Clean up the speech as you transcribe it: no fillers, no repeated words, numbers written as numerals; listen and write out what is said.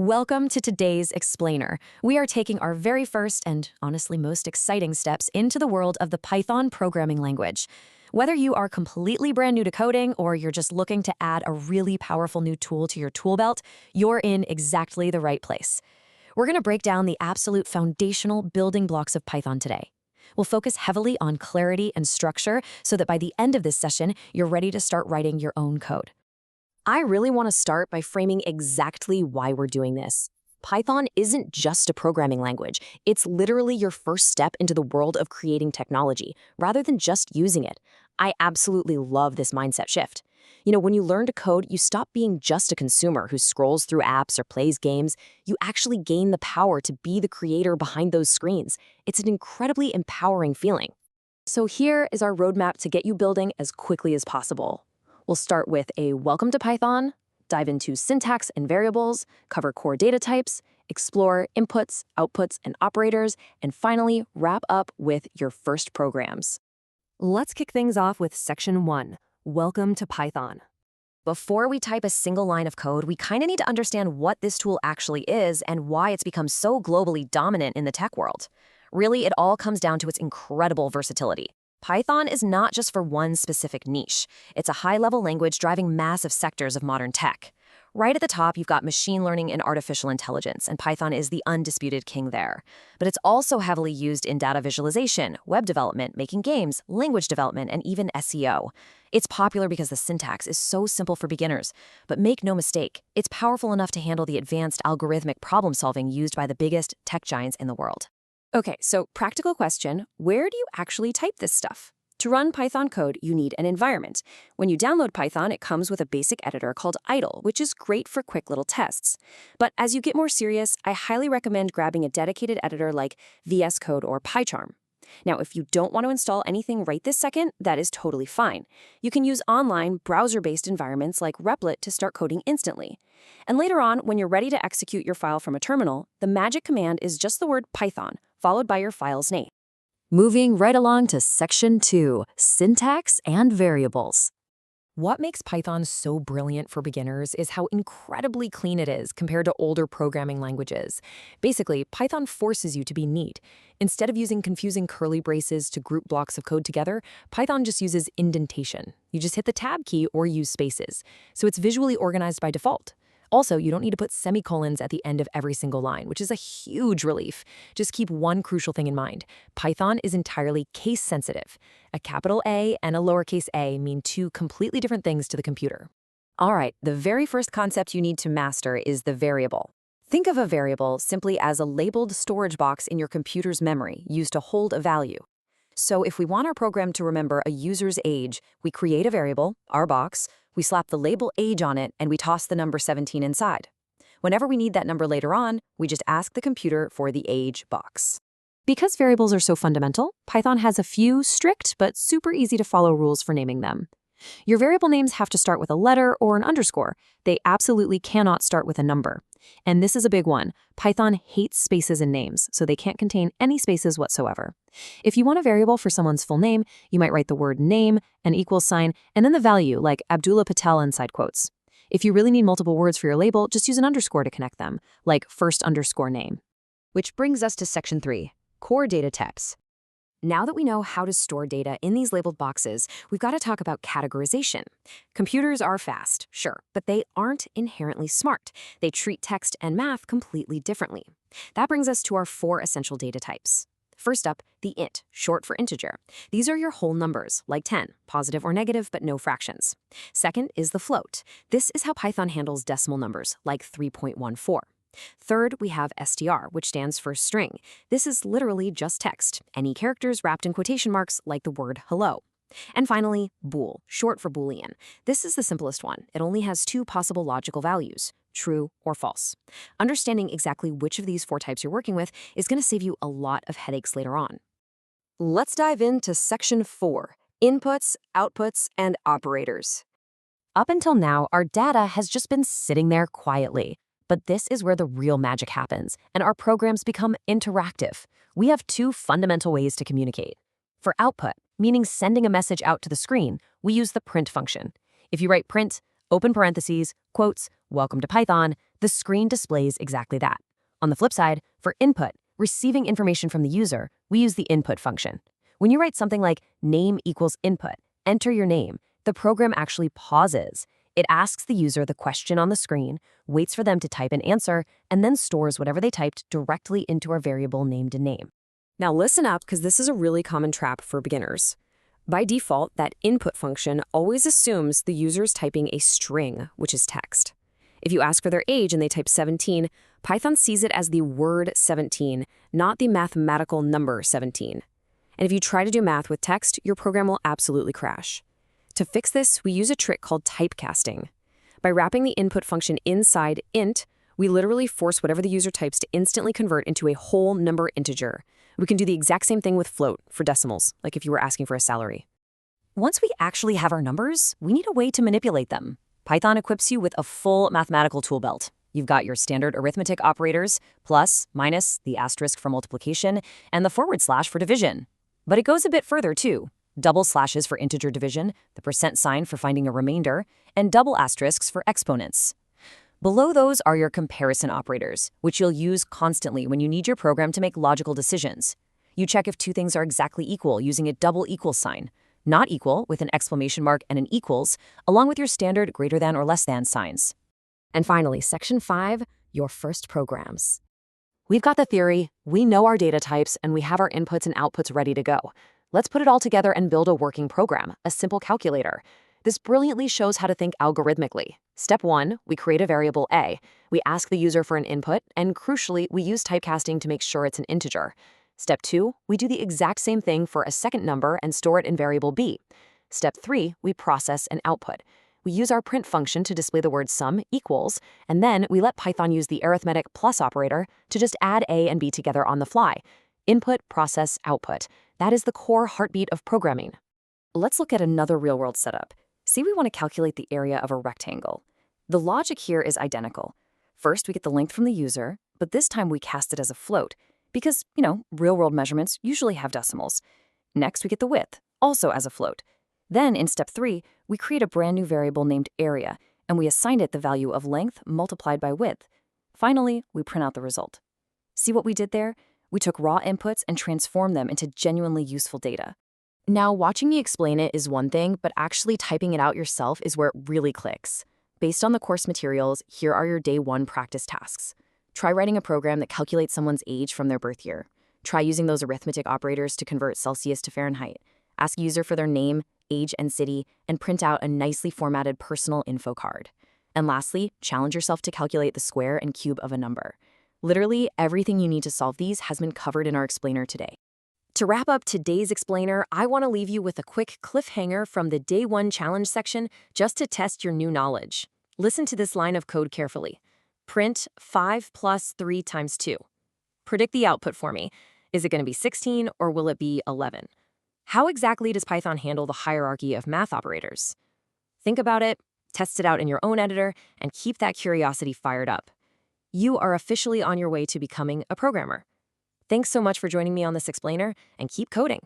Welcome to today's Explainer. We are taking our very first and honestly most exciting steps into the world of the Python programming language. Whether you are completely brand new to coding or you're just looking to add a really powerful new tool to your tool belt, you're in exactly the right place. We're going to break down the absolute foundational building blocks of Python today. We'll focus heavily on clarity and structure so that by the end of this session, you're ready to start writing your own code. I really want to start by framing exactly why we're doing this. Python isn't just a programming language. It's literally your first step into the world of creating technology, rather than just using it. I absolutely love this mindset shift. When you learn to code, you stop being just a consumer who scrolls through apps or plays games. You actually gain the power to be the creator behind those screens. It's an incredibly empowering feeling. So here is our roadmap to get you building as quickly as possible. We'll start with a welcome to Python, dive into syntax and variables, cover core data types, explore inputs, outputs, and operators, and finally wrap up with your first programs. Let's kick things off with Section 1, Welcome to Python. Before we type a single line of code, we kind of need to understand what this tool actually is and why it's become so globally dominant in the tech world. Really, it all comes down to its incredible versatility. Python is not just for one specific niche. It's a high-level language driving massive sectors of modern tech. Right at the top, you've got machine learning and artificial intelligence, and Python is the undisputed king there. But it's also heavily used in data visualization, web development, making games, language development, and even SEO. It's popular because the syntax is so simple for beginners. But make no mistake, it's powerful enough to handle the advanced algorithmic problem-solving used by the biggest tech giants in the world. Okay, so practical question, where do you actually type this stuff? To run Python code, you need an environment. When you download Python, it comes with a basic editor called idle, which is great for quick little tests. But as you get more serious, I highly recommend grabbing a dedicated editor like VS Code or PyCharm. Now, if you don't want to install anything right this second, that is totally fine. You can use online, browser-based environments like Replit to start coding instantly. And later on, when you're ready to execute your file from a terminal, the magic command is just the word Python, followed by your file's name. Moving right along to Section 2, Syntax and Variables. What makes Python so brilliant for beginners is how incredibly clean it is compared to older programming languages. Basically, Python forces you to be neat. Instead of using confusing curly braces to group blocks of code together, Python just uses indentation. You just hit the tab key or use spaces. So it's visually organized by default. Also, you don't need to put semicolons at the end of every single line, which is a huge relief. Just keep one crucial thing in mind. Python is entirely case-sensitive. A capital A and a lowercase a mean two completely different things to the computer. All right, the very first concept you need to master is the variable. Think of a variable simply as a labeled storage box in your computer's memory used to hold a value. So if we want our program to remember a user's age, we create a variable, our box, we slap the label age on it, and we toss the number 17 inside. Whenever we need that number later on, we just ask the computer for the age box. Because variables are so fundamental, Python has a few strict but super easy to follow rules for naming them. Your variable names have to start with a letter or an underscore. They absolutely cannot start with a number. And this is a big one. Python hates spaces in names, so they can't contain any spaces whatsoever. If you want a variable for someone's full name, you might write the word name, an equal sign, and then the value, like Inqilab Patel inside quotes. If you really need multiple words for your label, just use an underscore to connect them, like first underscore name. Which brings us to Section 3, Core Data Types. Now that we know how to store data in these labeled boxes, we've got to talk about categorization. Computers are fast, sure, but they aren't inherently smart. They treat text and math completely differently. That brings us to our 4 essential data types. First up, the int, short for integer. These are your whole numbers, like 10, positive or negative, but no fractions. Second is the float. This is how Python handles decimal numbers, like 3.14. Third, we have str, which stands for string. This is literally just text, any characters wrapped in quotation marks like the word hello. And finally, bool, short for boolean. This is the simplest one. It only has 2 possible logical values, true or false. Understanding exactly which of these 4 types you're working with is going to save you a lot of headaches later on. Let's dive into Section 4, Inputs, Outputs, and Operators. Up until now, our data has just been sitting there quietly. But this is where the real magic happens, and our programs become interactive. We have 2 fundamental ways to communicate. For output, meaning sending a message out to the screen, we use the print function. If you write print, open parentheses, quotes, welcome to Python, the screen displays exactly that. On the flip side, for input, receiving information from the user, we use the input function. When you write something like name equals input, enter your name, the program actually pauses. It asks the user the question on the screen, waits for them to type an answer, and then stores whatever they typed directly into our variable named in name. Now listen up, because this is a really common trap for beginners. By default, that input function always assumes the user is typing a string, which is text. If you ask for their age and they type 17, Python sees it as the word 17, not the mathematical number 17. And if you try to do math with text, your program will absolutely crash. To fix this, we use a trick called typecasting. By wrapping the input function inside int, we literally force whatever the user types to instantly convert into a whole number integer. We can do the exact same thing with float for decimals, like if you were asking for a salary. Once we actually have our numbers, we need a way to manipulate them. Python equips you with a full mathematical tool belt. You've got your standard arithmetic operators, plus, minus, the asterisk for multiplication, and the / for division. But it goes a bit further, too. Double slashes for integer division, the percent sign for finding a remainder, and double asterisks for exponents. Below those are your comparison operators, which you'll use constantly when you need your program to make logical decisions. You check if two things are exactly equal using a double equal sign, not equal with an exclamation mark and an equals, along with your standard greater than or less than signs. And finally, section 5, your first programs. We've got the theory, we know our data types, and we have our inputs and outputs ready to go. Let's put it all together and build a working program, a simple calculator. This brilliantly shows how to think algorithmically. Step 1, we create a variable a. We ask the user for an input, and crucially, we use typecasting to make sure it's an integer. Step 2, we do the exact same thing for a second number and store it in variable b. Step 3, we process an output. We use our print function to display the word sum equals, and then we let Python use the arithmetic plus operator to just add a and b together on the fly. Input, process, output. That is the core heartbeat of programming. Let's look at another real-world setup. Say we want to calculate the area of a rectangle. The logic here is identical. First, we get the length from the user, but this time we cast it as a float, because, real-world measurements usually have decimals. Next, we get the width, also as a float. Then, in step 3, we create a brand new variable named area, and we assign it the value of length multiplied by width. Finally, we print out the result. See what we did there? We took raw inputs and transformed them into genuinely useful data. Now, watching me explain it is one thing, but actually typing it out yourself is where it really clicks. Based on the course materials, here are your day 1 practice tasks. Try writing a program that calculates someone's age from their birth year. Try using those arithmetic operators to convert Celsius to Fahrenheit. Ask user for their name, age, and city, and print out a nicely formatted personal info card. And lastly, challenge yourself to calculate the square and cube of a number. Literally, everything you need to solve these has been covered in our explainer today. To wrap up today's explainer, I want to leave you with a quick cliffhanger from the Day 1 challenge section just to test your new knowledge. Listen to this line of code carefully. Print 5 plus 3 times 2. Predict the output for me. Is it going to be 16 or will it be 11? How exactly does Python handle the hierarchy of math operators? Think about it, test it out in your own editor, and keep that curiosity fired up. You are officially on your way to becoming a programmer. Thanks so much for joining me on this explainer, and keep coding.